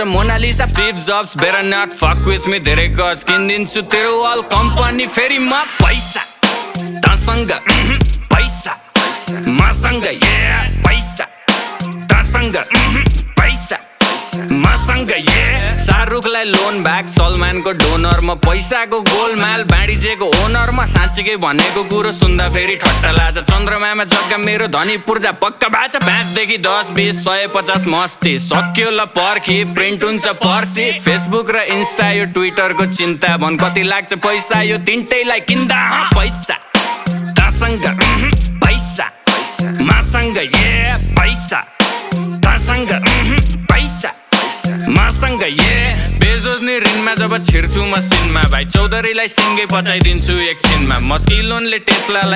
Mona Lisa Steve Jobs better not fuck with me धेरै गज किनिदिन्छु तेरो अल कम्पनी फेरि म पैसा तसँग पैसा मसँग पैसा तसँग पैसा मसँग शाहरुखलाई लोन ब्याक सलमानको डोनर म पैसाको गोलमाल बाँडिजेको ओनर म साँच्चीकै भनेको कुरो सुन्दा फेरि ठट्टा लाग्छ चन्द्रमामा जग्गा मेरो धनी पूर्जा पक्का बाचा 5 देखि 10 20 150 मस्ती सक्यो ल पर्खी प्रिन्ट हुन्छ पर्सी फेसबुक र इन्स्टा यो ट्विटरको चिन्ता भन कति लाग्छ पैसा यो तिनटैलाई किन्दा पैसा तसँग पैसा मसँग पैसा तसँग पैसा मसँग बेजोज नि ऋणमा जब छिर्छु म सिनमा भाइ चौधरीलाई सिङ्गै पचाइदिन्छु एकछिनमा मस्किलोनले टेस्लालाई